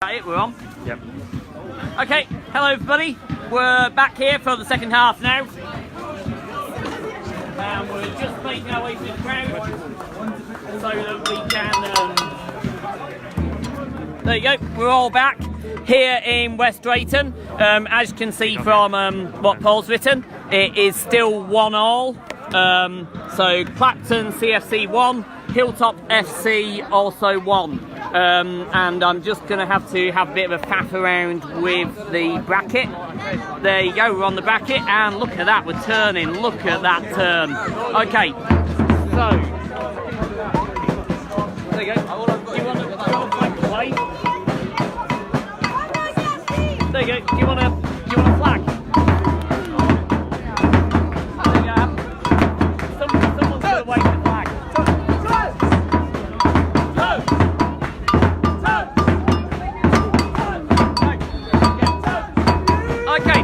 We're on? Yep. Okay, hello everybody. We're back here for the second half now. And we're just making our way through the crowd so that we can... There you go, we're all back here in West Drayton. As you can see from what Paul's written, it is still 1-1. So Clapton CFC 1, Hilltop FC also 1. And I'm just going to have a bit of a faff around with the bracket. There you go, we're on the bracket, and look at that, we're turning, look at that turn. Okay, so, there you go. Do you want to flag the play? There you go, do you want a flag? There you go. Someone's going to wave the flag. Okay,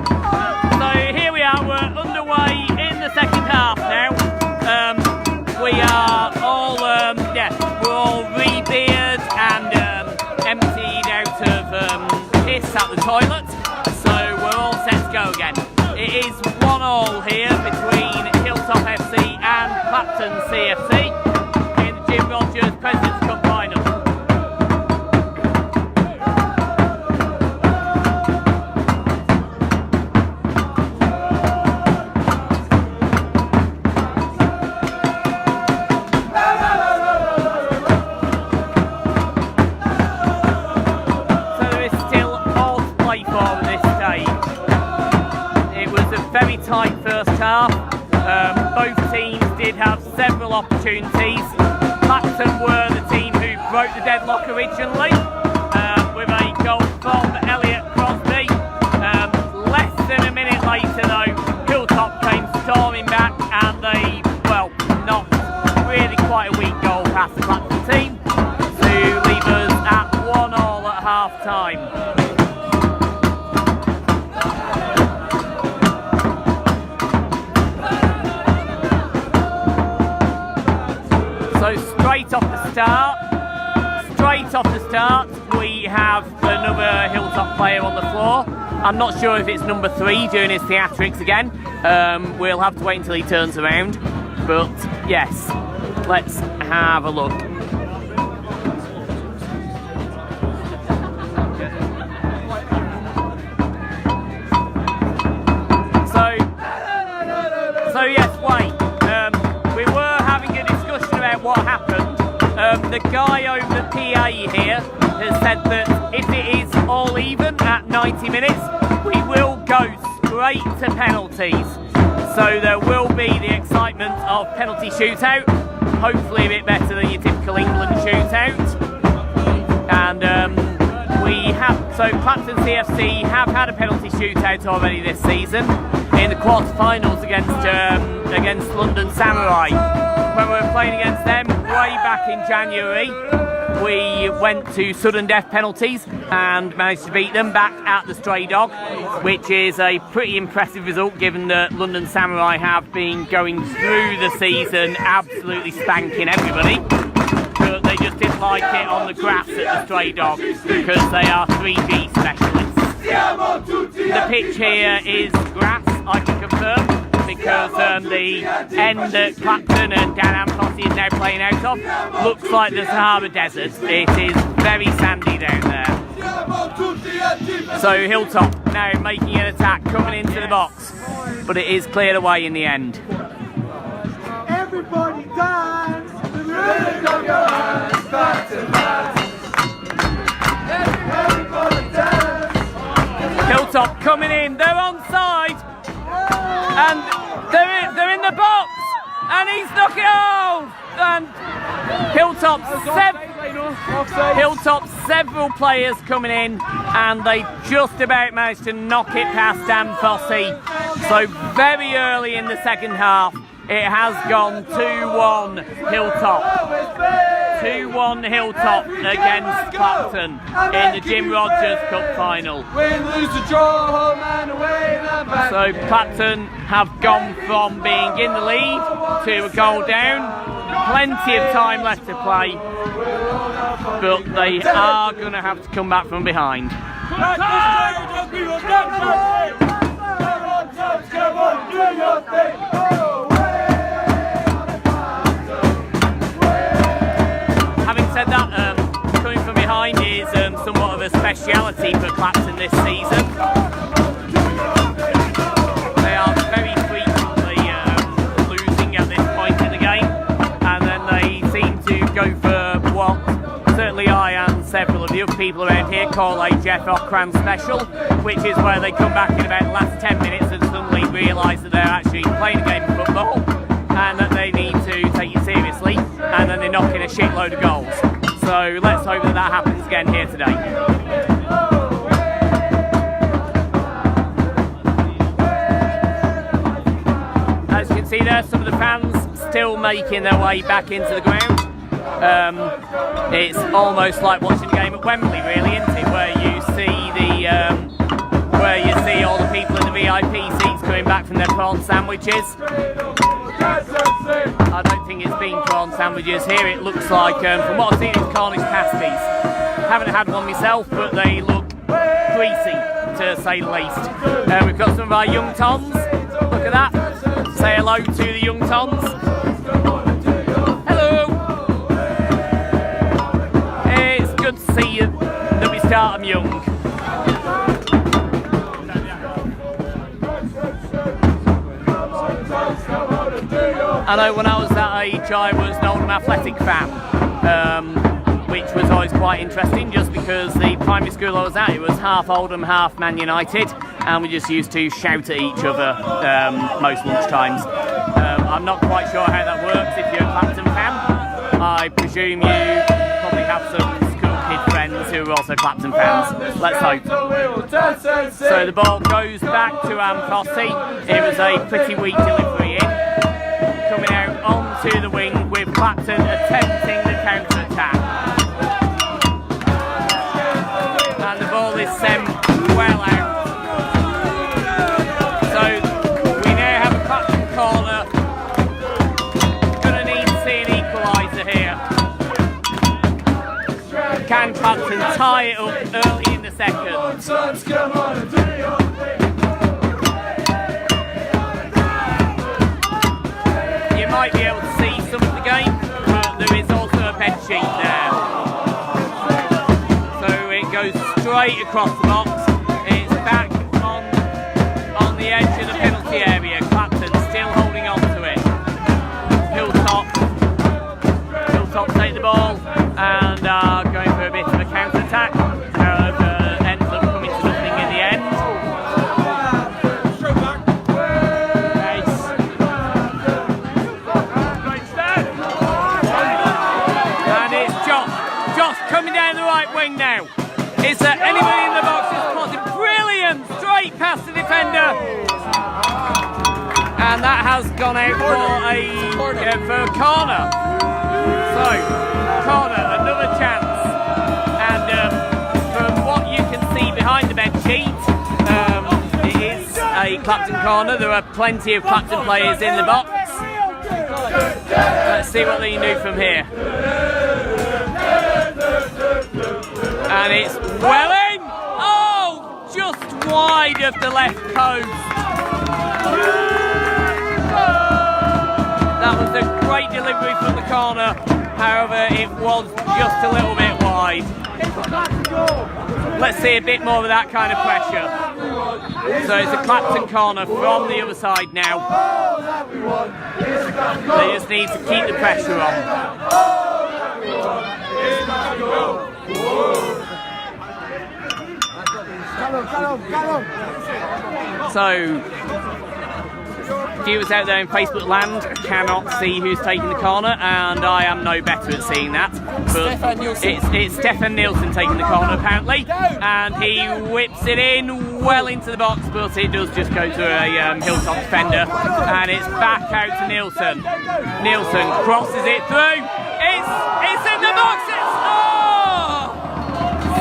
so here we are, we're underway in the second half now. We are all, we're all re-beered and emptied out of piss at the toilet, so we're all set to go again. It is 1-1 here between Hilltop FC and Clapton CFC in the Jim Rogers President's Cup final. Very tight first half. Both teams did have several opportunities. Clapton were the team who broke the deadlock originally with a goal from Elliot Crosby. Less than a minute later though, Hilltop came storming back and they, well, knocked really quite a weak goal past the Clapton team to leave us at 1-1 at half time. So straight off the start, we have another Hilltop player on the floor. I'm not sure if it's number 3 doing his theatrics again. We'll have to wait until he turns around. But yes, let's have a look. So yes, Wayne. We were having a discussion about what happened. The guy over the PA here has said that if it is all even at 90 minutes, we will go straight to penalties. So there will be the excitement of penalty shootout, hopefully a bit better than your typical England shootout. And so Clapton CFC have had a penalty shootout already this season in the quarter-finals against London Samurai. When we were playing against them way back in January, we went to sudden death penalties and managed to beat them back at the Stray Dog, which is a pretty impressive result given that London Samurai have been going through the season absolutely spanking everybody. But they just didn't like it on the grass at the Stray Dog because they are 3G specialists. The pitch here is grass, I can confirm, because the end that Clapton and Dan Amcossi is now playing out of looks like the Sahara Desert. It is very sandy down there. So Hilltop now making an attack, coming into the box, but it is cleared away in the end. Everybody dance, the rhythm of your hands, Clapton lads. Everybody dance. Hilltop coming in, they're onside, and they're in the box, and he's knocking off, and Hilltop several players coming in, and they just about managed to knock it past Dan Fossey. So very early in the second half, it has gone 2-1 Hilltop. 2-1 Hilltop against Clapton in the Jim Rogers Cup final. Win, lose, the draw, home and away, and back. So Clapton have gone from being in the lead to a goal down. Plenty of time left to play. but they are going to have to come back from behind. Come on, do your thing. Having said that, coming from behind is somewhat of a speciality for Clapton this season. They are very frequently losing at this point in the game, and then they seem to go for what certainly I and several of the other people around here call a Jeff Ockram special, which is where they come back in about the last 10 minutes and suddenly realise that they're actually playing a game of football and that they need to take it seriously, and then they knock in a shitload of goals. So let's hope that that happens again here today. As you can see there, some of the fans still making their way back into the ground. It's almost like watching a game at Wembley, really, isn't it? Where you see all the people in the VIP seats coming back from their prawn sandwiches. I don't think it's been prawn sandwiches here. It looks like, from what I've seen, it's Cornish pasties. Haven't had one myself, but they look greasy, to say the least. We've got some of our young Toms. Look at that. Say hello to the young Toms. Hello. It's good to see you that we start them young. I know when I was that age I was an Oldham Athletic fan, which was always quite interesting just because the primary school I was at, it was half Oldham, half Man United, and we just used to shout at each other most lunchtimes. I'm not quite sure how that works if you're a Clapton fan. I presume you probably have some school kid friends who are also Clapton fans. Let's hope. So the ball goes back to Amposi. It was a pretty weak delivery in. Coming out onto the wing with Clapton attempting the counter-attack. And the ball is sent well out. So we now have a Clapton corner. Gonna need to see an equaliser here. Can Clapton tie it up early in the second? Might be able to see some of the game, but there is also a bed sheet there. So it goes straight across the box. It's back on the edge of the penalty area. Clapton still holding on to it. Hilltop take the ball and are going for a bit of a counter-attack. Ends up coming to nothing in the end. Coming down the right wing now. Is there anybody in the box that's spotted? Brilliant! Straight past the defender. And that has gone out for a corner. So, corner, another chance. And from what you can see behind the bed sheet, it is a Clapton corner. There are plenty of Clapton players in the box. Let's see what they can do from here. And it's Welling! Oh! Just wide of the left post. That was a great delivery from the corner. However, it was just a little bit wide. Let's see a bit more of that kind of pressure. So it's a Clapton corner from the other side now. They just need to keep the pressure on. So, viewers out there in Facebook land cannot see who's taking the corner, and I am no better at seeing that. But it's Stefan Nielsen taking the corner apparently, and he whips it in well into the box, but it does just go to a Hilltop defender, and it's back out to Nielsen. Nielsen crosses it through. It's in the box.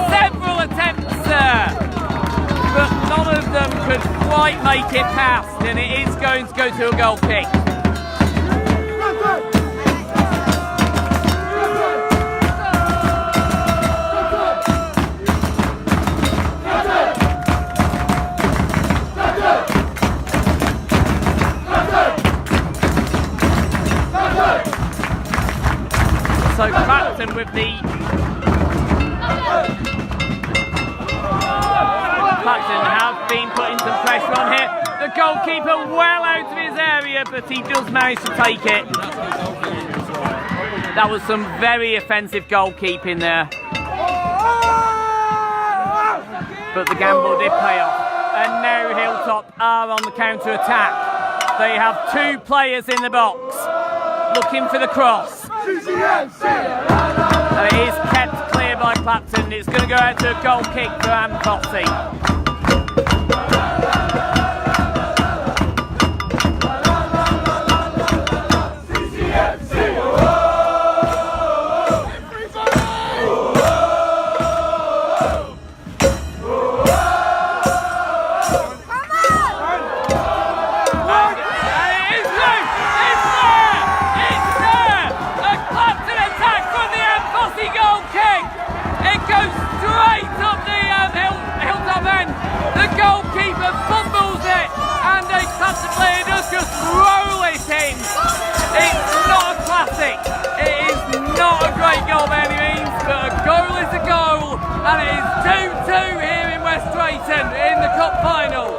Several attempts there. But none of them could quite make it past, and it is going to go to a goal kick. with the... Clapton have been putting some pressure on here. The goalkeeper well out of his area, but he does manage to take it. That was some very offensive goalkeeping there. But the gamble did pay off. And now Hilltop are on the counter-attack. They have 2 players in the box, looking for the cross. And it is kept clear by Clapton. It's going to go out to a goal kick for Amcotti. And it is 2-2 here in West Drayton in the cup final.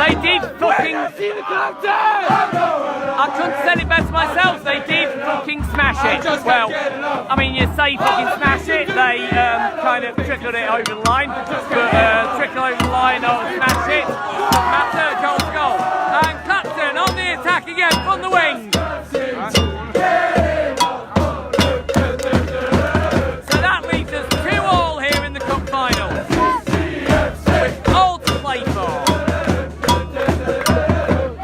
They did fucking... I couldn't say it best myself, they did fucking smash it. Well, I mean, you say fucking smash it, they kind of trickled it over the line, but trickle over the line or smash it, doesn't matter, goal's goal. And Clapton on the attack again from the wing. So that leaves us 2-2 here in the cup final. With all to play for.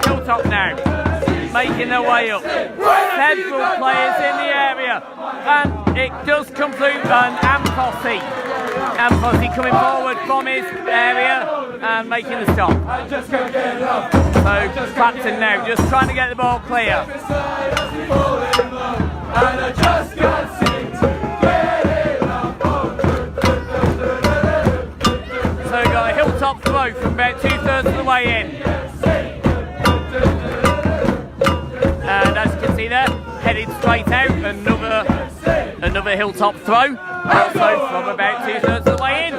Hilltop now, making their way up. Several players in the area, and it does come through Amcotti. Amcotti coming forward from his area and making the stop. So Clapton now, just trying to get the ball clear. So we've got a Hilltop throw from about 2/3 of the way in. And as you can see there, headed straight out, another Hilltop throw, also from about 2/3 of the way in. I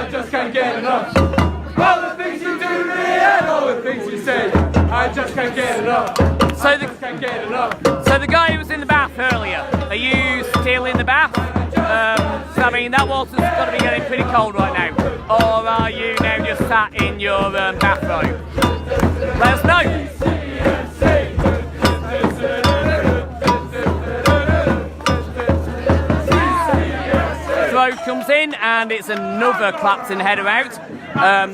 just can't get enough. All the things you do to me and all the things you say, I just can't get enough. So the guy who was in the bath earlier, are you still in the bath? So I mean, that water's got to be getting pretty cold right now. Or are you now just sat in your bathrobe? Let us know. Throw comes in, and it's another Clapton header out.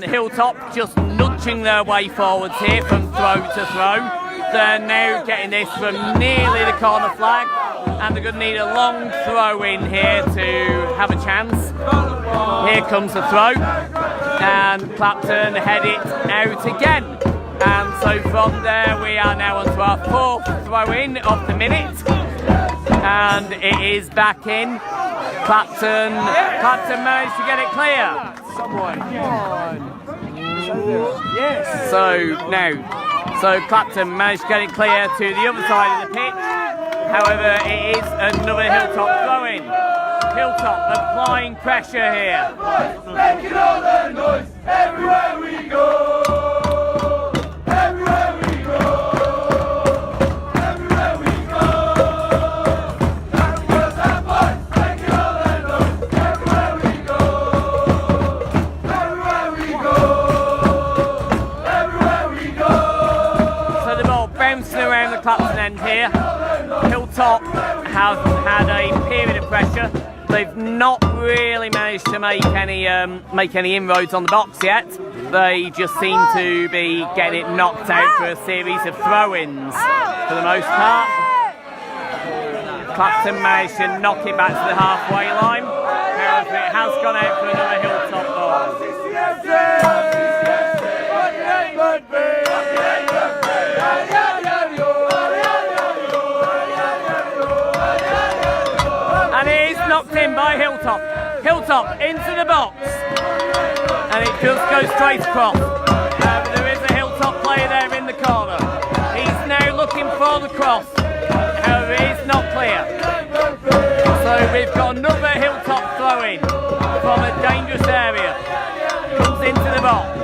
Hilltop just nudging their way forwards here from throw to throw. They're now getting this from nearly the corner flag, and they're going to need a long throw in here to have a chance. Here comes the throw, and Clapton head it out again. And so from there we are now onto our 4th throw in of the minute, and it is back in. Clapton managed to get it clear. Someone, come on. Yes. So Clapton managed to get it clear to the other side of the pitch. However, it is another Hilltop throw-in. Hilltop applying pressure here. Making all the noise everywhere we go. Everywhere we go. Everywhere we go. Everywhere's that boys. Making all the noise everywhere we go. Everywhere we go. Everywhere we go. So the ball bouncing around the Clapton end here. Hilltop have had a period of pressure. They've not really managed to make any inroads on the box yet. They just seem to be getting it knocked out for a series of throw-ins for the most part. Clapton managed to knock it back to the halfway line. However, it has gone out for another Hilltop ball. And it is knocked in by Hilltop. Hilltop into the box. And it just goes straight across. There is a Hilltop player there in the corner. He's now looking for the cross. However, it's not clear. So we've got another Hilltop throw in from a dangerous area. Comes into the box.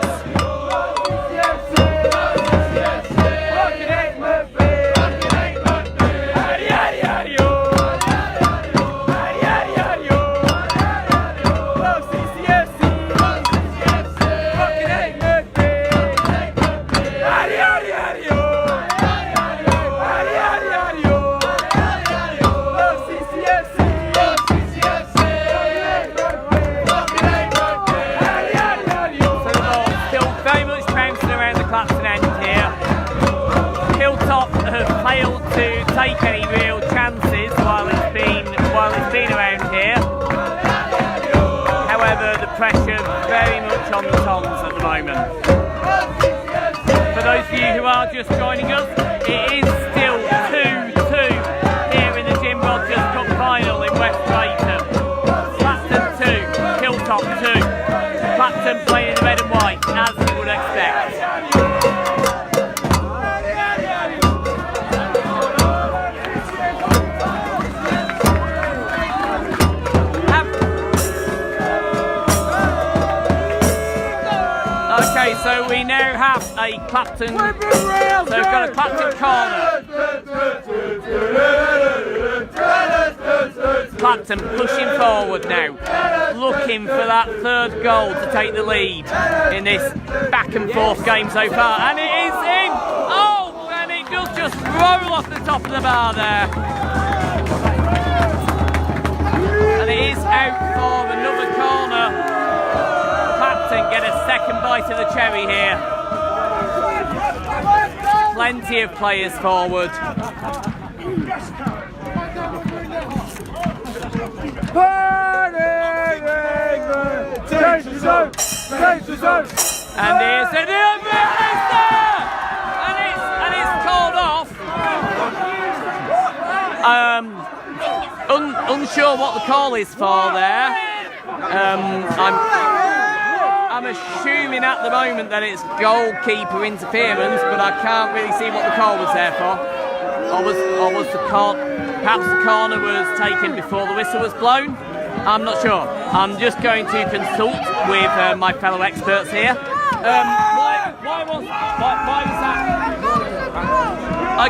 Take any real chances while it's been around here. However, the pressure very much on the Toms at the moment. For those of you who are just joining us, it is still 2-2 here in the Jim Rogers Cup final in West Drayton. Clapton 2, Hilltop 2. Clapton playing in the red and white, as you would expect. Okay, so we now have a Clapton. So we've got a Clapton corner. Clapton pushing forward now, looking for that third goal to take the lead in this back and forth game so far, and it is in. Oh, and it does just roll off the top of the bar there, and it is out for another corner. Get a second bite of the cherry here. Plenty of players forward. And here's the and it's called off. Unsure what the call is for there. I'm assuming at the moment that it's goalkeeper interference, but I can't really see what the call was there for. Or was the call, perhaps the corner was taken before the whistle was blown? I'm not sure. I'm just going to consult with my fellow experts here. Why was that?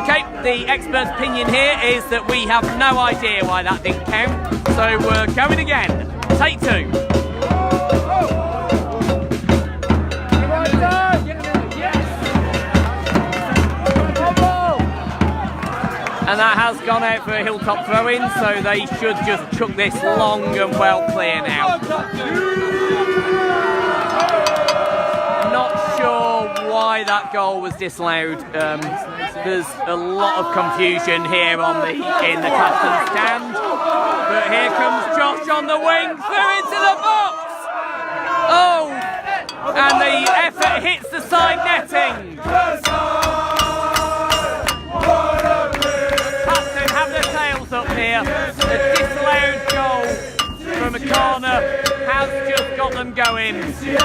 Okay, the expert's opinion here is that we have no idea why that didn't count. So we're going again. Take two. And that has gone out for a Hilltop throw-in, so they should just chuck this long and well clear now. Not sure why that goal was disallowed. There's a lot of confusion here in the Clapton stand. But here comes Josh on the wing, through into the box! Oh! And the effort hits the side netting. Up here, the disallowed goal from a corner has just got them going. So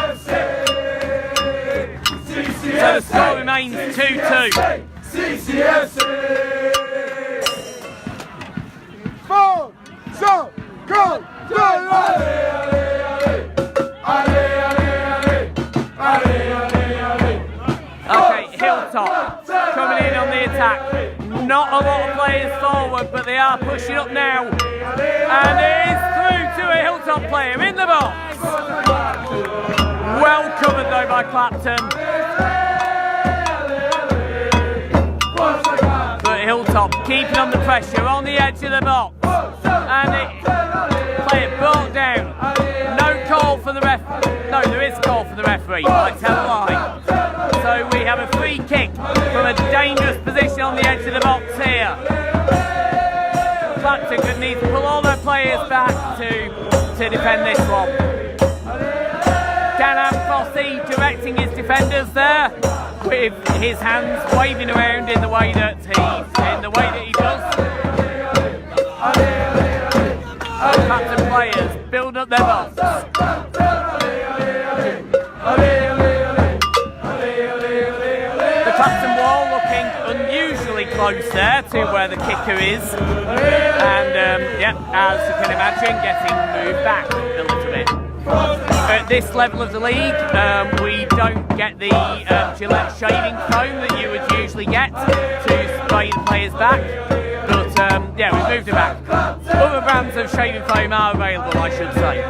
the score remains 2-2. Okay, Hilltop coming in on the attack. Not a lot of players forward, but they are pushing up now. And it is through to a Hilltop player in the box. Well covered though by Clapton. But Hilltop keeping on the pressure on the edge of the box. And it player brought down. No call for the ref. No, there is a call for the referee. I tell a lie. So we have a free kick from a dangerous position on the edge of the box here. Clapton needs to pull all their players back to defend this one. Dan Fossey directing his defenders there with his hands waving around in the way that he does. Clapton players build up their box. The Clapton wall looking unusually close there to where the kicker is, and as you can imagine, getting moved back a little bit. At this level of the league, we don't get the Gillette shaving foam that you would usually get to spray the players back, but we've moved it back. Other brands of shaving foam are available, I should say.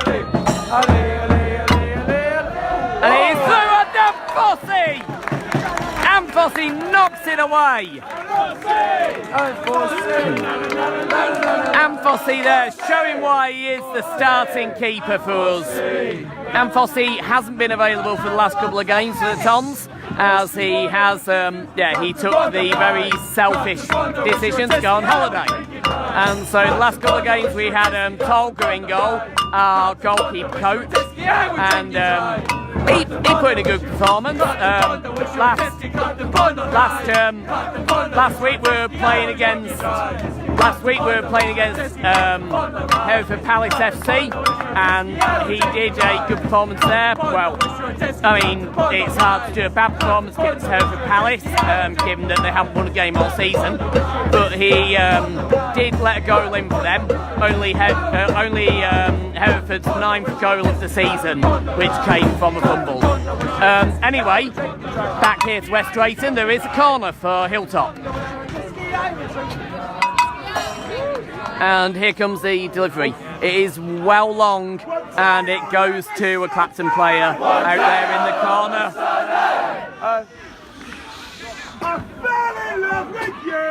And it is through on Dan Fossey! And Fossey knocks it away! And Fossey there, showing why he is the starting keeper for us. And Fossey hasn't been available for the last couple of games for the Tons, as he has, he took the very selfish decision to go on holiday. And so the last couple of games we had Tolga in goal, our goalkeeper coach, and he put in a good performance. Last week we were playing against Hereford Palace FC, and he did a good performance there. Well, I mean, it's hard to do a bad performance against Hereford Palace, given that they haven't won a game all season. But he did let a goal in for them. Only Hereford's 9th goal of the season, which came from a fumble. Anyway, back here to West Drayton, there is a corner for Hilltop. And here comes the delivery. It is well long, and it goes to a Clapton player out there in the corner. I fell in love with you!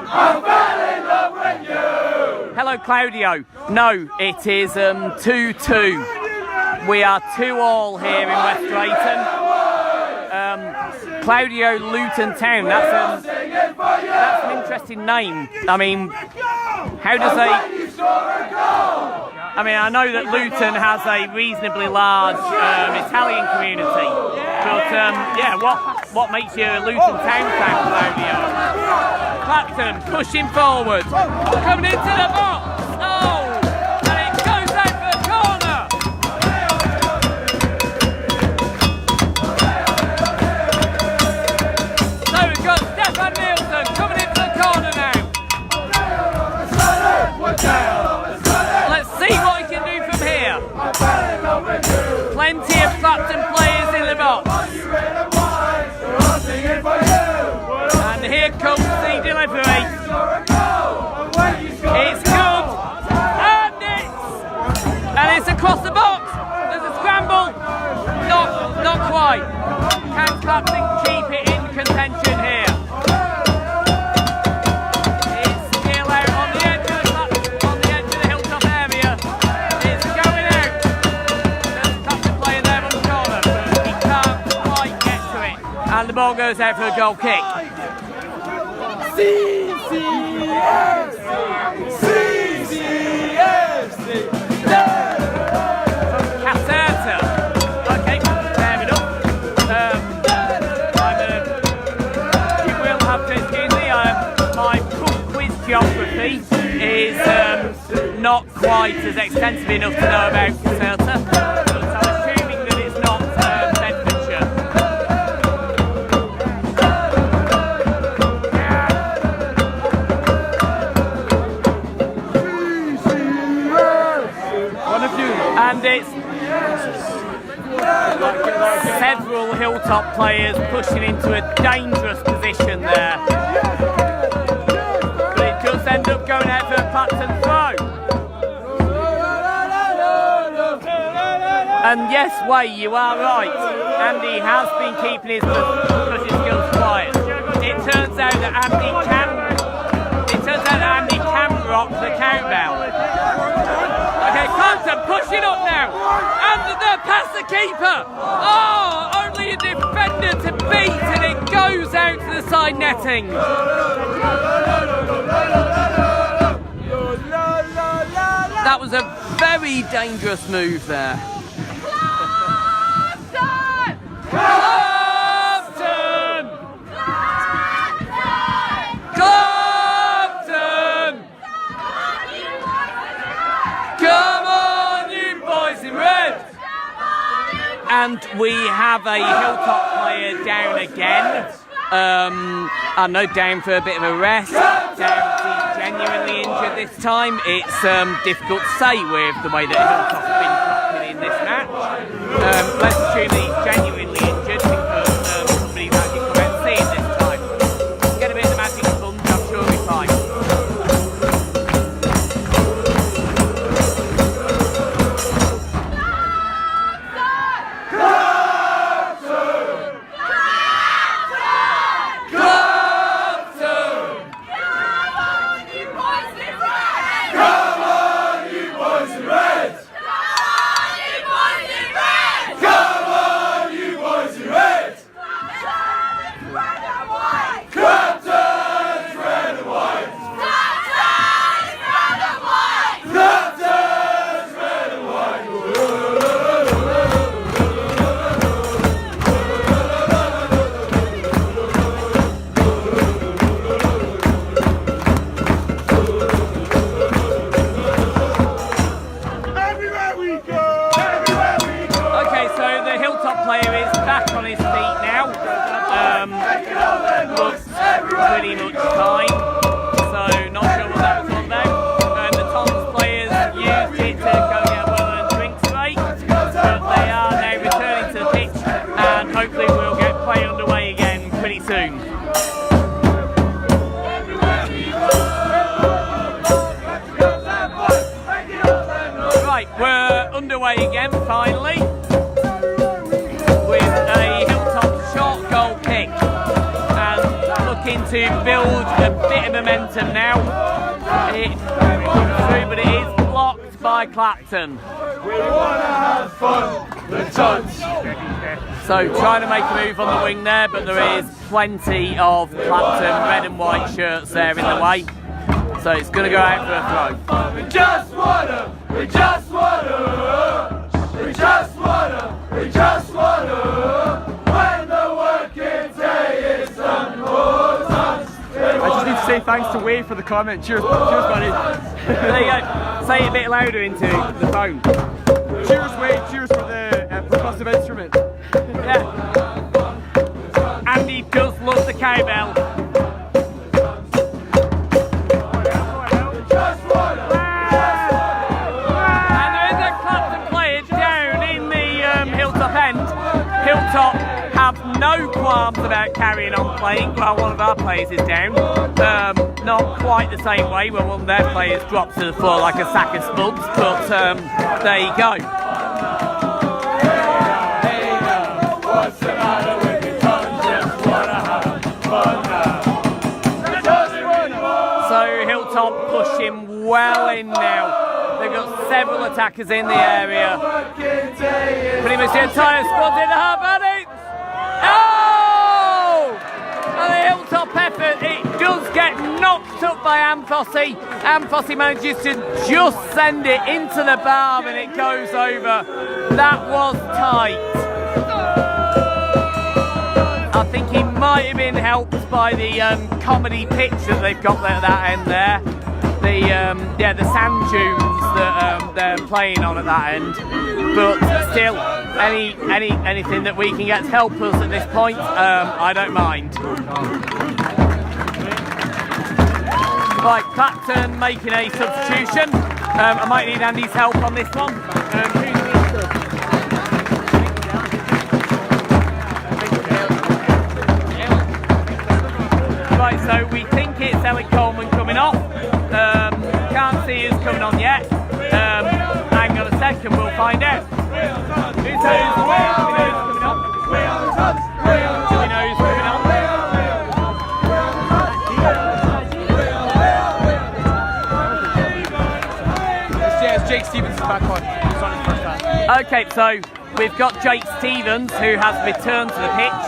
I fell in love with you! Hello, Claudio. No, it is 2-2. We are 2-2 here in West Drayton. Claudio Luton Town. That's an interesting name. I mean, how does I mean, I know that Luton has a reasonably large Italian community, but what makes you a Luton Town fan, Claudio? Clapton pushing forward, coming into the box. Oh, and it goes out for a corner. So we've got Stefan Nielsen coming into the corner now. Let's see what he can do from here. Plenty of Clapton players in the box. And here comes the delivery. It's good. And it's across the box. There's a scramble. Not quite. Can Clapton keep it in contention here? And the ball goes out for a goal kick. Caserta. Okay, fair enough. You will have to excuse me. My quiz geography is not quite as extensive enough to know about Caserta. And it's several Hilltop players pushing into a dangerous position there. But it does end up going out for a Clapton throw. And yes, Way, you are right. Andy has been keeping his pushing skills quiet. It turns out that Andy can rock the cowbell. Okay, Clapton pushing up now, and they're past the keeper. Oh, only a defender to beat, and it goes out to the side netting. was a very dangerous move there. Clapton! Clapton! Come on, you boys in red! And we have a Hilltop player down again. I know down for a bit of a rest. Down genuinely injured this time. It's difficult to say with the way that Hilltop have been cracking in this match. Let's assume that he's genuinely injured because somebody's actually come out and see him this time. Get a bit of the magic sponge, I'm sure he'll be fine. Looks pretty much fine, so not sure what that was on now. The Toms players used it to go get a well-earned drink break, but they are now returning to the pitch, and hopefully we'll get play underway again pretty soon. Right, we're underway again finally, with a Hilltop short goal kick. Looking to build a bit of momentum now. It comes through, but it is blocked by Clapton. We want to have fun, the Tons. So trying to make a move on the wing there, but there is plenty of Clapton red and white shirts there in the way. So it's going to go out for a throw. We just wanna, we just wanna, we just wanna, we just wanna. When the working day is done, I just need to say thanks to Wade for the comment. Cheers, cheers, buddy. There you go. Say it a bit louder into the phone. Cheers, Wade. Cheers for the percussive instrument. Yeah. Andy does love the cowbell. And there is a Clapton player down in the Hilltop end. Hilltop have no qualms about carrying on playing while one of our players is down. Not quite the same way when one of their players drops to the floor like a sack of spuds, but there you go. What's the matter with the Tons? Just wanna have fun now. So Hilltop pushing well in now. They've got several attackers in the area. Pretty much the entire squad in the half, and it's... Oh! And the Hilltop effort, it does get knocked up by Amphossi. Amphossi manages to just send it into the bar and it goes over. That was tight. I think he might have been helped by the comedy pitch that they've got there at that end there. The sand dunes that they're playing on at that end. But still, anything that we can get to help us at this point, I don't mind. Right, Clapton making a substitution. I might need Andy's help on this one. Right, so we think it's Elliot Coleman coming off. Can't see who's coming on yet. Hang on a second, we'll find out. Who knows who's coming on? Do we know who's coming on? Yeah, Jake Stevens is back on. He's on his first pass. Okay, so we've got Jake Stevens, who has returned to the pitch.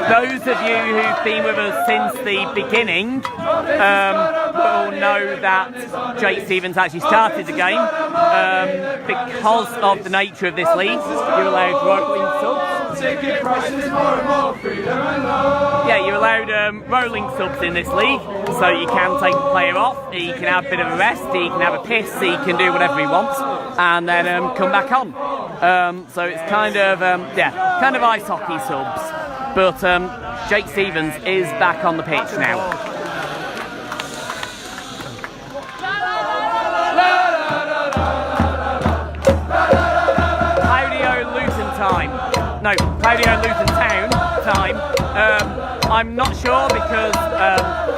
Those of you who've been with us since the beginning will know that Jake Stevens actually started the game. Because of the nature of this league, you're allowed rolling subs. Yeah, you're allowed rolling subs in this league, so you can take a player off, he can have a bit of a rest, he can have a piss, he can do whatever he wants, and then come back on. So it's kind of kind of ice hockey subs. But Jake Stevens is back on the pitch now. Claudio Luton Town time. I'm not sure because,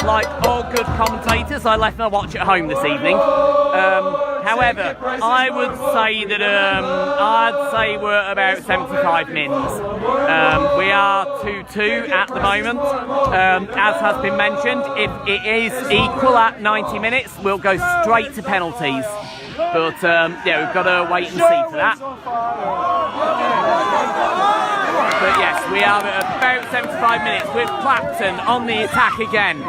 like all good commentators, I left my watch at home this evening. However, I would say that I'd say we're about 75 mins. We are 2-2 at the moment. As has been mentioned, if it is equal at 90 minutes, we'll go straight to penalties. But yeah, we've got to wait and see for that. But yes, we are at about 75 minutes with Clapton on the attack again.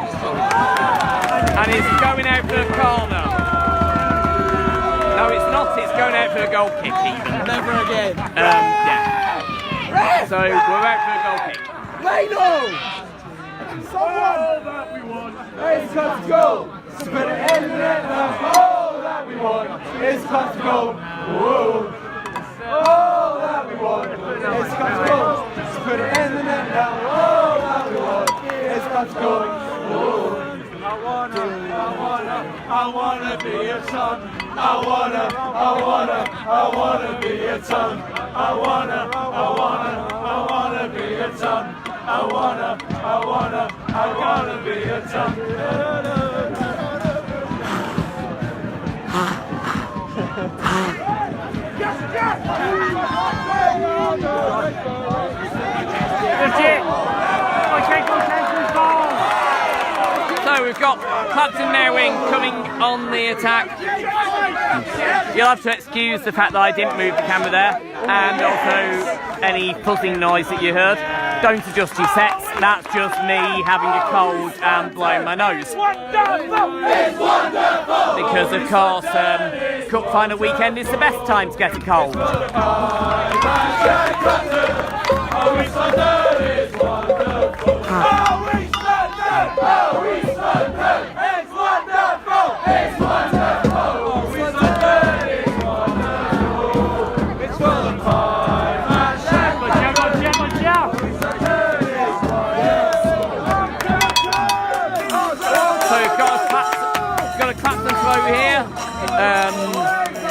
And he's going out for a corner. No, it's not, it's going out for a goal kick even. Never again. Yeah. So we're out for a goal kick. Leno! Someone! that we want. It's got to go! Spit it in the net now. All that we want is got to go. Whoa. All that we want is got to go. Spit it in the net now. All that we want is got to go. Whoa. I wanna be a son. I wanna be a son. I wanna be a son. I wanna be a son. Legit. So we've got Clapton now in, coming on the attack. You'll have to excuse the fact that I didn't move the camera there, and also any buzzing noise that you heard. Don't adjust your sets, that's just me having a cold and blowing my nose. It's wonderful! Because of course, Cup final weekend is the best time to get a cold.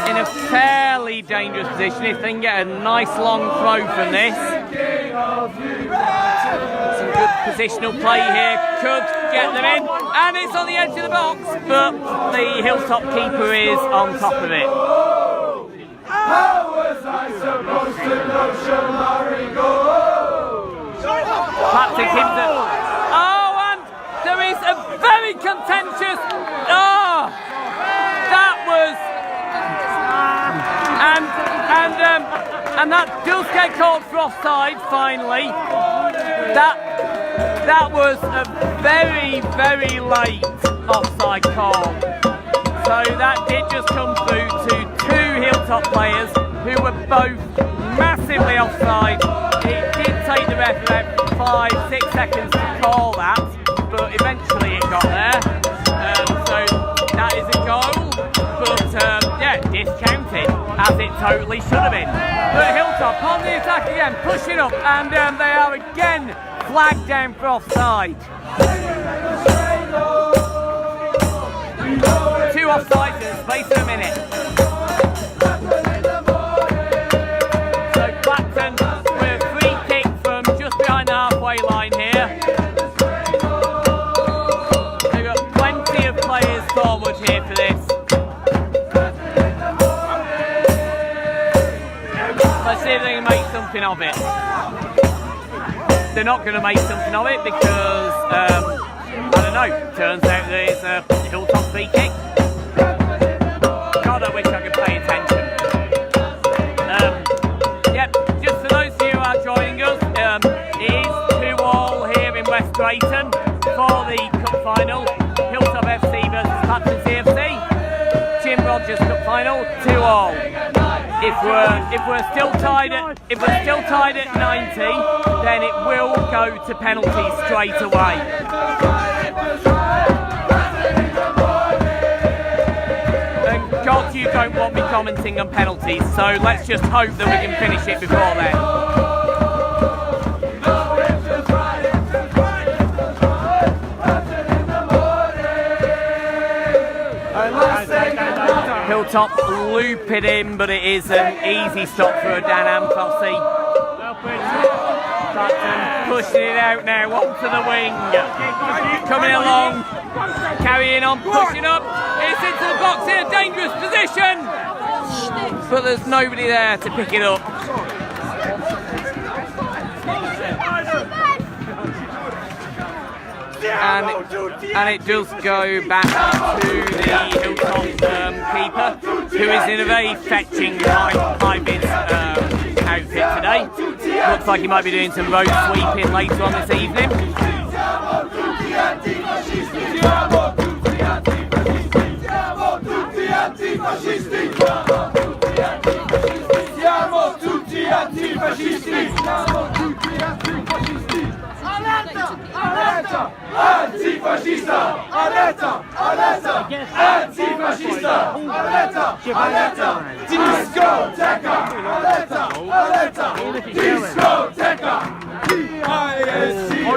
In a fairly dangerous position. If they can get a nice long throw from this, some good positional play here could get them in, and it's on the edge of the box, but the Hilltop keeper is on top of it. How was I supposed to know Shamari go? Clapton keeps it. Oh, and there is a very contentious. Oh, that was. And that does get called for offside finally. That was a very, very late offside call. So that did just come through to two Hilltop players who were both massively offside. It did take the ref about 5-6 seconds to call that, but eventually it got there. So that is a goal, but yeah, discounted, as it totally should have been. But Hilltop on the attack again, pushing up, and they are again flagged down for offside. Two offsides in the space of a minute. So Clapton with a free kick from just behind the halfway line here. They've got plenty of players forward here for this. Let's see if they can make something of it. They're not going to make something of it because, I don't know, turns out that it's a Hilltop free kick. God, I wish I could pay attention. Yep, just for those of you who are joining us, it is 2-2 here in West Drayton for the Cup final. Hilltop FC versus now 2-all. If we're still tied at 90, then it will go to penalties straight away. And God, you don't want me commenting on penalties, so let's just hope that we can finish it before then. Hilltop loop it in, but it is an easy stop for Dan Amfossi. Clapton pushing it out now, onto the wing. Coming along, carrying on, pushing up. It's into the box in a dangerous position. But there's nobody there to pick it up. And it does go back to the Hilltop keeper, who is in a very fetching high-vis outfit today. Looks like he might be doing some road sweeping later on this evening. Alerta! Antifascista! Alerta! Alerta! Antifascista! Alerta! Alerta! Discoteca! Alerta! Alerta! Discoteca! D-I-S-C-O!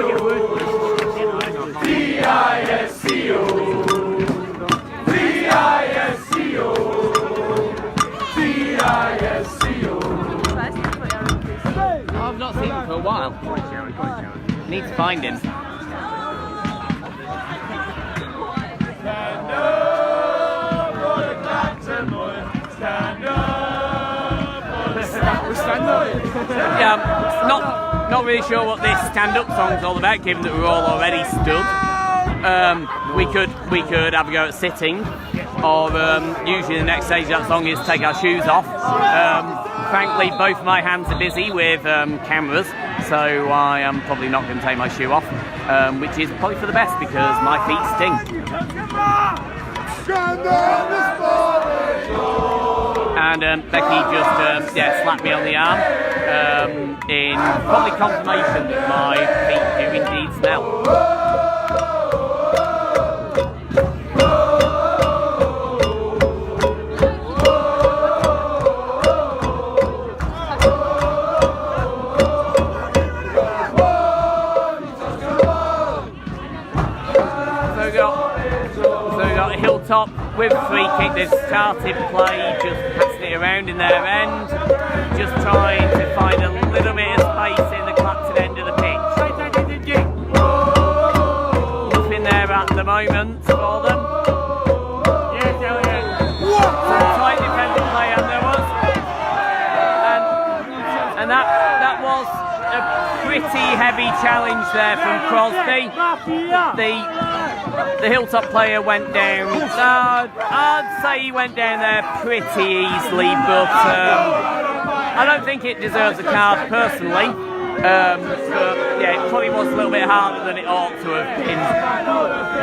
D-I-S-C-O! D-I-S-C-O! D-I-S-C-O! I've not seen him for a while. Need to find him. Stand up for the Clapton boys. Stand up for the stand up. Yeah, not really sure what this stand-up song's all about, given that we're all already stood. We could have a go at sitting, or usually the next stage of that song is take our shoes off. Frankly, both my hands are busy with cameras, so I am probably not going to take my shoe off, which is probably for the best because my feet stink. And Becky just slapped me on the arm in probably confirmation that my feet do indeed smell. Hilltop with free kick. They've started play, just passing it around in their end, just trying to find a little bit of space in the Clapton end of the pitch. Nothing there at the moment for them. Some tight defending play, and there was, and that was a pretty heavy challenge there from Crosby. The Hilltop player went down, I'd say he went down there pretty easily, but I don't think it deserves a card personally. But yeah, it probably was a little bit harder than it ought to have been.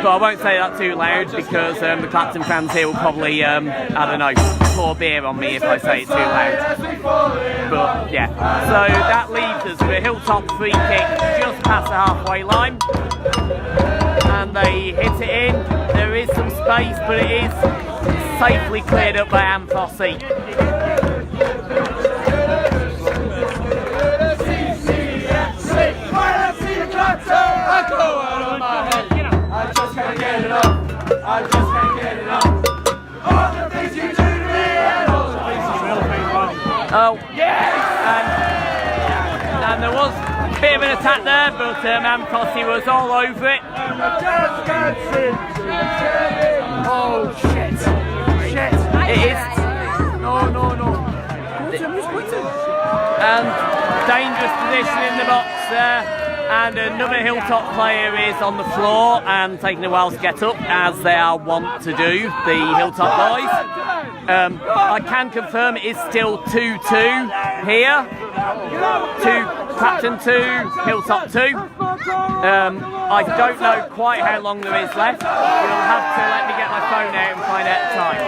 But I won't say that too loud because the Clapton fans here will probably, I don't know, pour beer on me if I say it too loud. But yeah, so that leaves us with a Hilltop free kick just past the halfway line. And they hit it in. There is some space, but it is safely cleared up by Amfossi. I just can't get it up. All the things you do to me and all the things you do to me. Oh, yes! And there was a bit of an attack there, but Amfossi was all over it. Oh, shit. Shit. It is. No. And dangerous position in the box there. And another Hilltop player is on the floor and taking a while to get up, as they are wont to do, the Hilltop boys. I can confirm it is still 2-2 here. Clapton 2, Hilltop 2. I don't know quite how long there is left. You'll have to let me get my phone out and find out the time.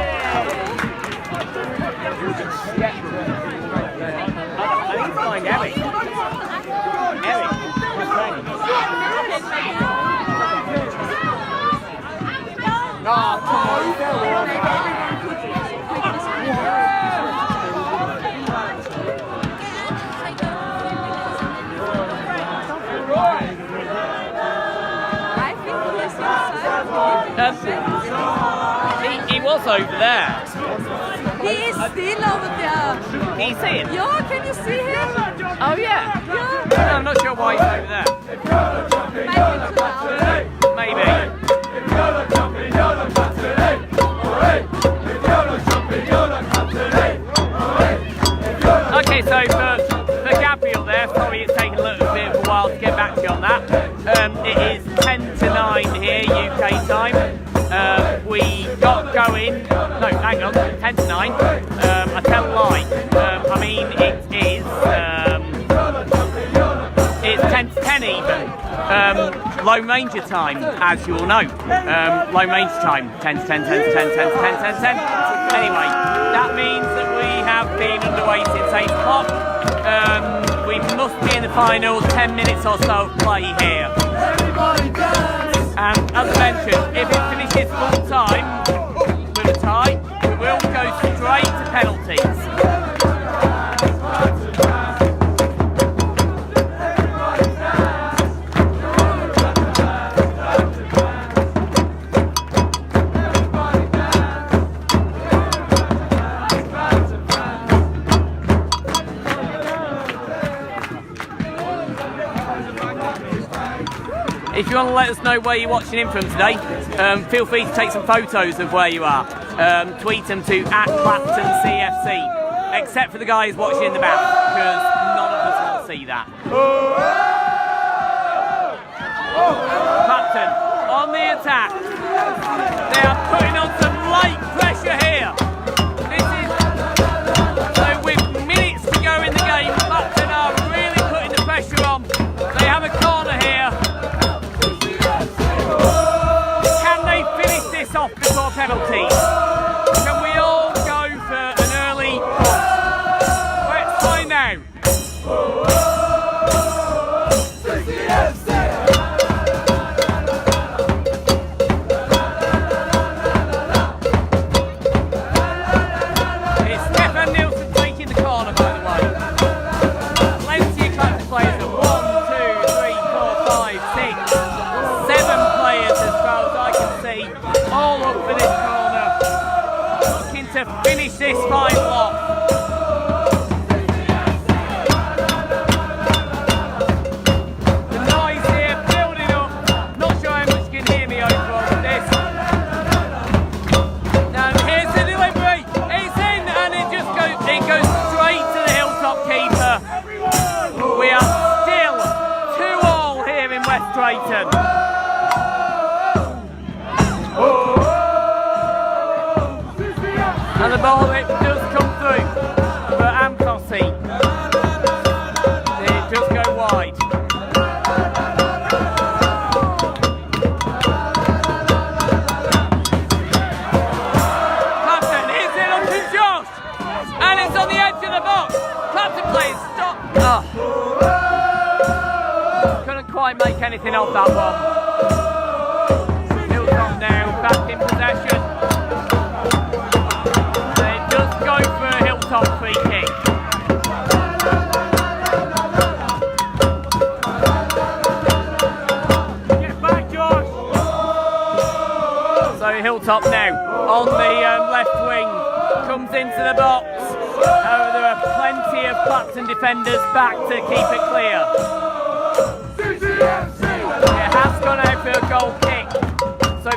What's over there? He is still over there. Can you see him? Yeah, can you see him? Oh yeah. Yeah. No, I'm not sure why he's over there. Maybe too loud. Maybe. Okay, so for Gabriel there, sorry it's taken a little bit of a while to get back to you on that. It is 10 to 9 here, UK time. We got going, no, hang on, 10 to 9. I tell a lie. I mean, it's 10 to 10 even. Lone Ranger time, as you all know. Lone Ranger time, 10 to 10, 10 to 10, 10 to 10, 10 to 10. Anyway, that means that we have been underway since 8 o'clock. We must be in the final 10 minutes or so of play here. And as I mentioned, if it finishes full time with a tie, we will go straight to penalties. If you want to let us know where you're watching in from today, feel free to take some photos of where you are. Tweet them to @ClaptonCFC, except for the guys watching in the back, because none of us will see that. Clapton on the attack. They are putting on some light pressure here. So with minutes to go in the game, Clapton are really putting the pressure on. They have a corner here. Off before penalties. Can we all go for an early let's find now. It's Stefan Nielsen taking the corner, by the way. Plenty of Clapton players of 1, 2, 3, 4, 5, 6, 7 players as far as I can see. All up for this corner, looking to finish this final off. The noise here building up. Not sure how much you can hear me over all of this. Now here's the delivery. It's in and it goes straight to the Hilltop keeper. We are still 2-2 here in West Drayton. And the ball it does come through for Amcosi. It does go wide. Clapton hits it up to Josh. And it's on the edge of the box. Clapton plays stop. Couldn't quite make anything of that one. Hilltop now back in possession. Top free kick. Get back, Josh. So Hilltop now on the left wing comes into the box. However, there are plenty of Clapton defenders back to keep it clear. It has gone out for a goal kick. So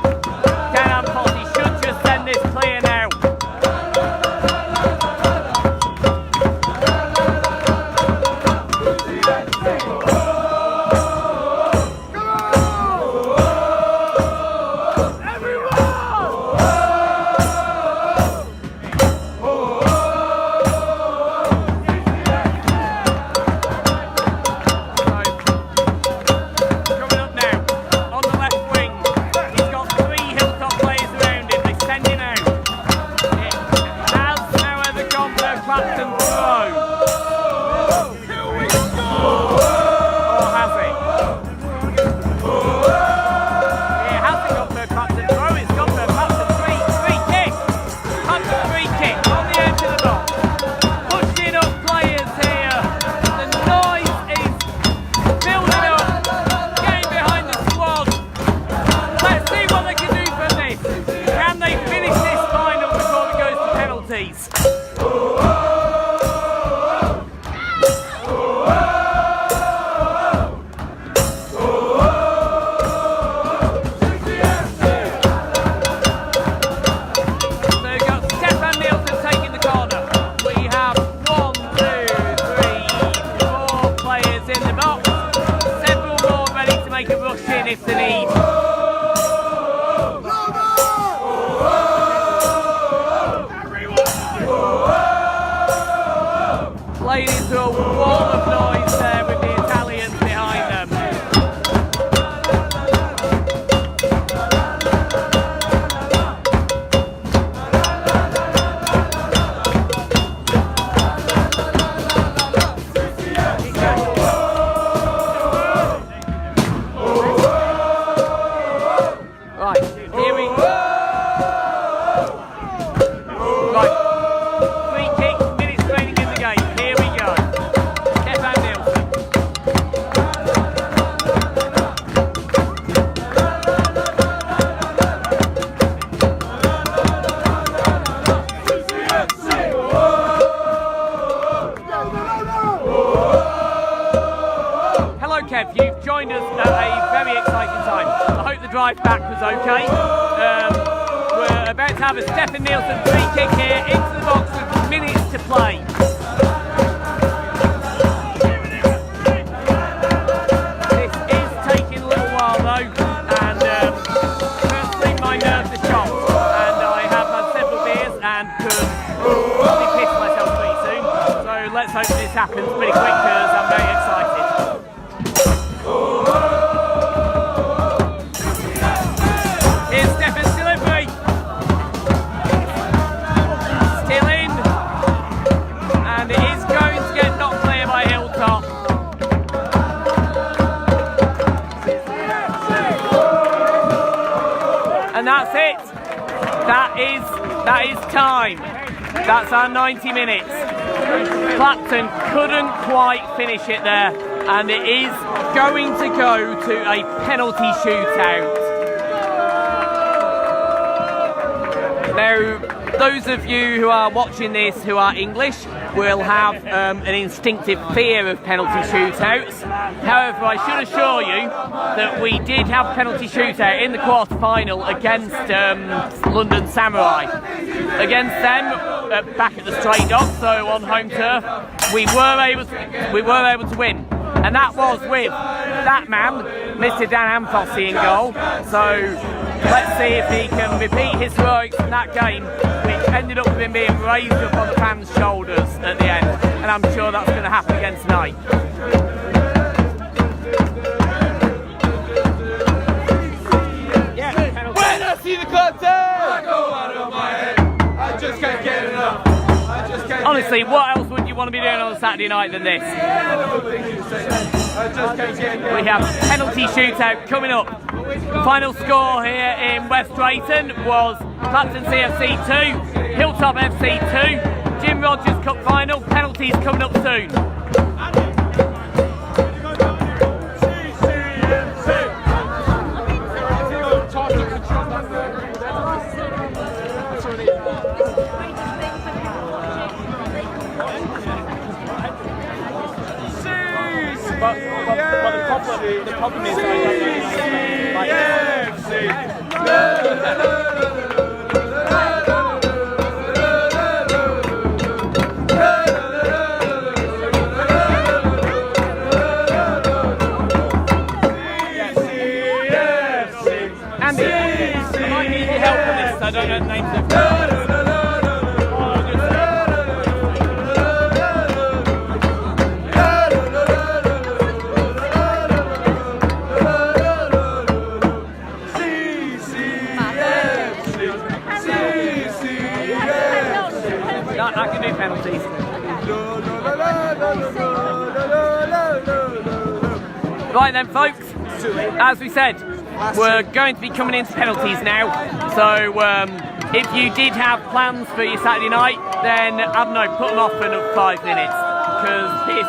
Dan Amcosi should just send this clear now. Coming up now on the left wing. in if they need. Playing into a wall of noise there with the Italians behind them. Right, here we go. Right. Free kick, minutes training in the game. Here we go. Stefan Nielsen. Hello Kev, you've joined us at a very exciting time. I hope the drive back was okay. We're about to have a Stefan Nielsen free kick here into the box with minutes to play. This is taking a little while though, and firstly my nerves are shot, and I have had several beers and could probably piss myself pretty soon. So let's hope this happens pretty quick because I'm very excited. Here's Stefan's delivery. Still in. And it is going to get knocked clear by Hilltop. And that's it. That is time. That's our 90 minutes. Clapton couldn't quite finish it there. And it is going to go to a penalty shootout. Now, those of you who are watching this who are English will have an instinctive fear of penalty shootouts. However, I should assure you that we did have a penalty shootout in the quarter-final against London Samurai. Against them, back at the Stray Dogs, so on home turf, we were able to win. And that was with that man, Mr. Dan Amfossi, in goal. So let's see if he can repeat his heroics from that game, which ended up with him being raised up on the fans' shoulders at the end. And I'm sure that's going to happen again tonight. When I see the curtain, I go out of my head. I just can't get enough. Honestly, what else would you want to be doing on a Saturday night than this? We have penalty shootout coming up. Final score here in West Drayton was Clapton CFC 2, Hilltop FC 2, Jim Rogers Cup final. Penalties coming up soon. But the problem is Andy, I might need your help on this. I don't know the names of them. I can do penalties. Right then, folks, as we said, we're going to be coming into penalties now. So if you did have plans for your Saturday night, then I don't know, put them off for another 5 minutes, because this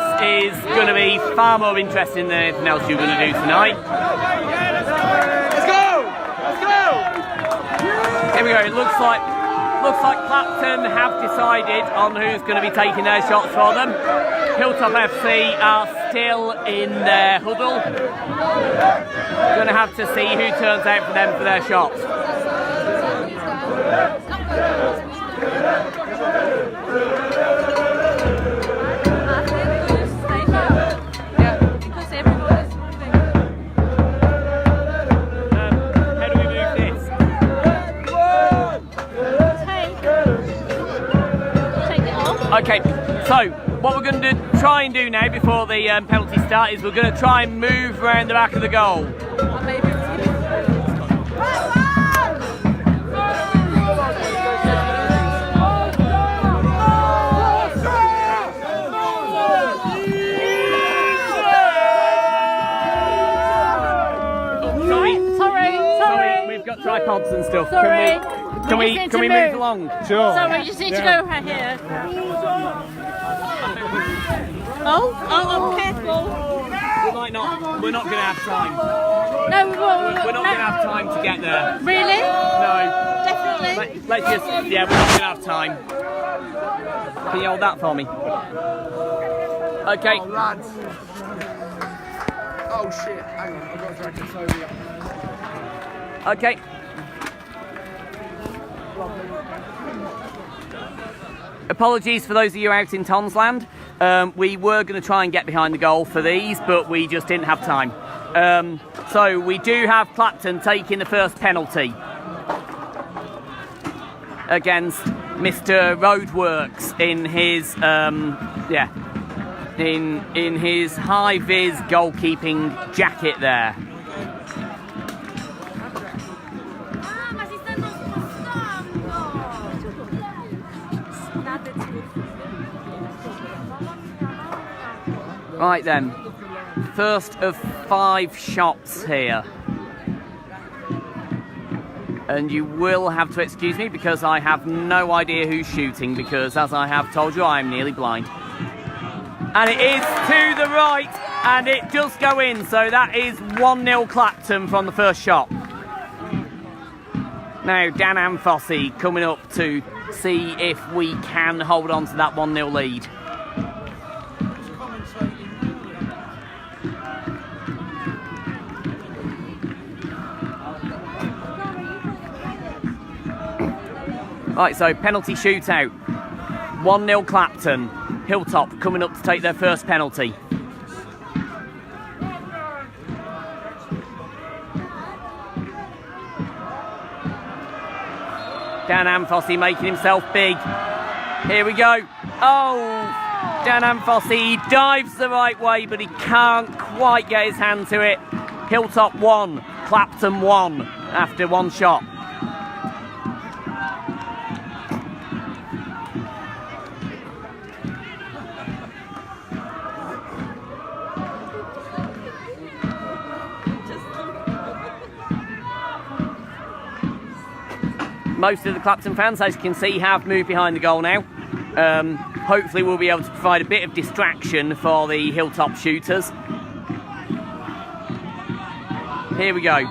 is going to be far more interesting than anything else you're going to do tonight. Let's go! Let's go! Here we go. It looks like Clapton have decided on who's going to be taking their shots for them. Hilltop FC are still in their huddle. Going to have to see who turns out for them for their shots. So, what we're going to try and do now before the penalty start is we're going to try and move around the back of the goal. Sorry. We've got tripods and stuff. Sorry. Can we move along? Sure. Sorry, we just need to go right here. Oh, careful. We're not going to have time. No, we won't. We're not going to have time to get there. Really? No. Definitely. Let's just, yeah, we're not going to have time. Can you hold that for me? Okay. Lads. Oh shit, hang on, I've got to drag this over here. Okay. Apologies for those of you out in Tonsland. We were going to try and get behind the goal for these, but we just didn't have time. So we do have Clapton taking the first penalty against Mr. Roadworks in his in his high-vis goalkeeping jacket there. Ma si stanno spostando. Right then, first of 5 shots here. And you will have to excuse me because I have no idea who's shooting, because as I have told you, I am nearly blind. And it is to the right, and it does go in, so that is 1-0 Clapton from the first shot. Now Dan Anfossi coming up to see if we can hold on to that 1-0 lead. Right, so penalty shootout. 1-0 Clapton. Hilltop coming up to take their first penalty. Dan Anfossi making himself big. Here we go. Oh, Dan Anfossi, he dives the right way, but he can't quite get his hand to it. Hilltop 1, Clapton 1 after 1 shot. Most of the Clapton fans, as you can see, have moved behind the goal now. Hopefully we'll be able to provide a bit of distraction for the Hilltop shooters. Here we go.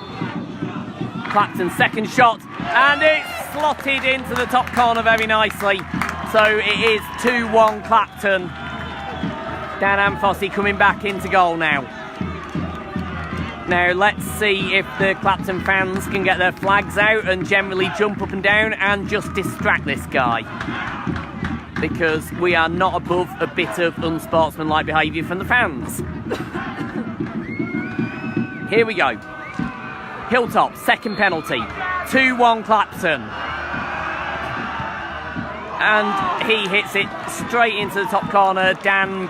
Clapton's second shot, and it's slotted into the top corner very nicely. So it is 2-1 Clapton. Dan Anfossi coming back into goal now. Now let's see if the Clapton fans can get their flags out and generally jump up and down and just distract this guy. Because we are not above a bit of unsportsmanlike behaviour from the fans. Here we go. Hilltop, second penalty. 2-1 Clapton. And he hits it straight into the top corner. Dan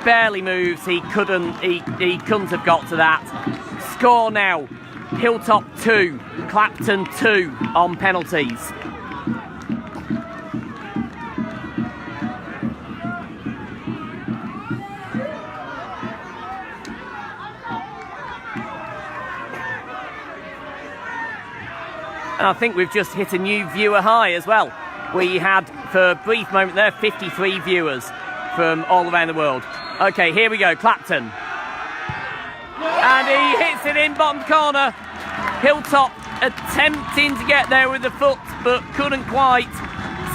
barely moves. He couldn't have got to that. Score now. Hilltop 2, Clapton 2 on penalties. And I think we've just hit a new viewer high as well. We had, for a brief moment there, 53 viewers from all around the world. Okay, here we go, Clapton. And he hits it in bottom corner. Hilltop attempting to get there with the foot, but couldn't quite.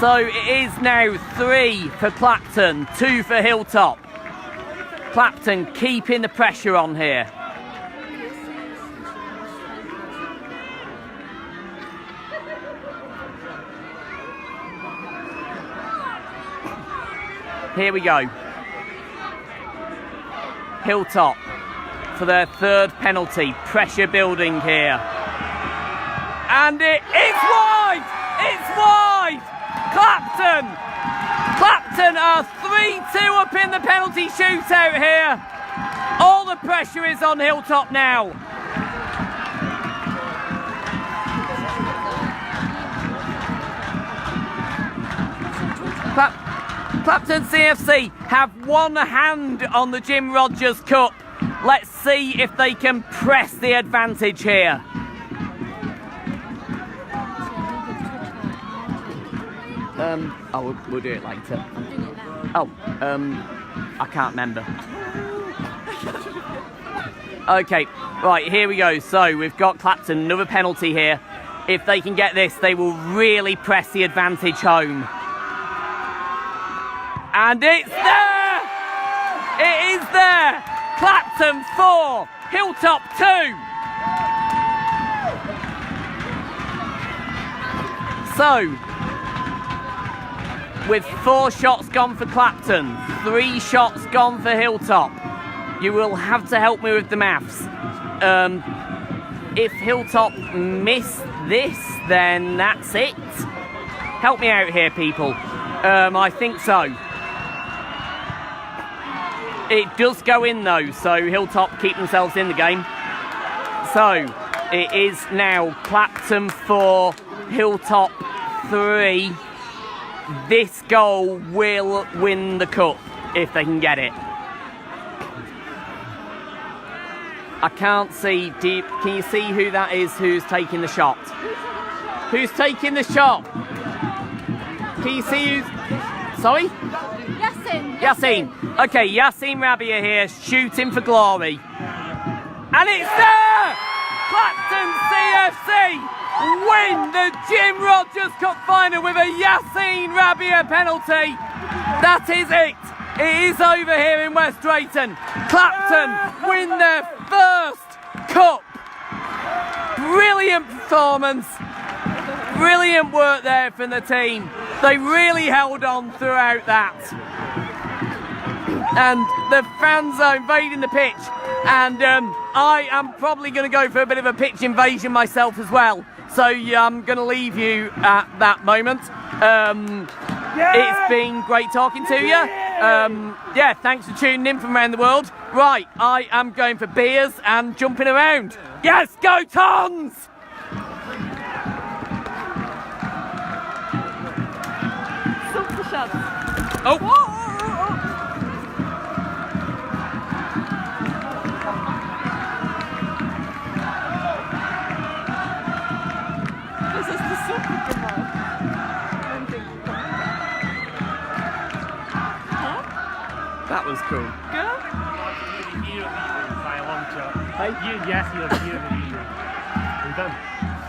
So it is now 3 for Clapton, 2 for Hilltop. Clapton keeping the pressure on here. Here we go. Hilltop for their third penalty. Pressure building here. And it's wide! It's wide! Clapton Clapton are 3-2 up in the penalty shootout here. All the pressure is on Hilltop now. Clapton CFC have one hand on the Jim Rogers Cup. Let's see if they can press the advantage here. We'll do it later. I can't remember. Okay, right, here we go. So we've got Clapton, another penalty here. If they can get this, they will really press the advantage home. And it's there! It is there! Clapton 4, Hilltop 2. So, with 4 shots gone for Clapton, 3 shots gone for Hilltop, you will have to help me with the maths. If Hilltop miss this, then that's it. Help me out here, people. I think so. It does go in though, so Hilltop keep themselves in the game. So, it is now Clapton 4, Hilltop 3. This goal will win the cup if they can get it. I can't see. Can you see who that is who's taking the shot? Who's taking the shot? Can you see who's... Sorry? Yassine. Okay, Yassine Rabia here, shooting for glory. And it's there! Clapton CFC win the Jim Rogers Cup final with a Yassine Rabia penalty. That is it. It is over here in West Drayton. Clapton win their first cup. Brilliant performance. Brilliant work there from the team. They really held on throughout that. And the fans are invading the pitch. And I am probably going to go for a bit of a pitch invasion myself as well. So I'm going to leave you at that moment. It's been great talking to you. Yeah, thanks for tuning in from around the world. Right, I am going for beers and jumping around. Yes, go Tons! Oh! That was cool. Yes, you're done.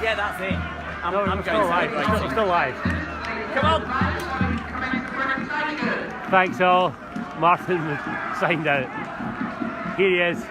Yeah, that's it. I'm it's still live. It's still live. Come on. Thanks all. Martin signed out. Here he is.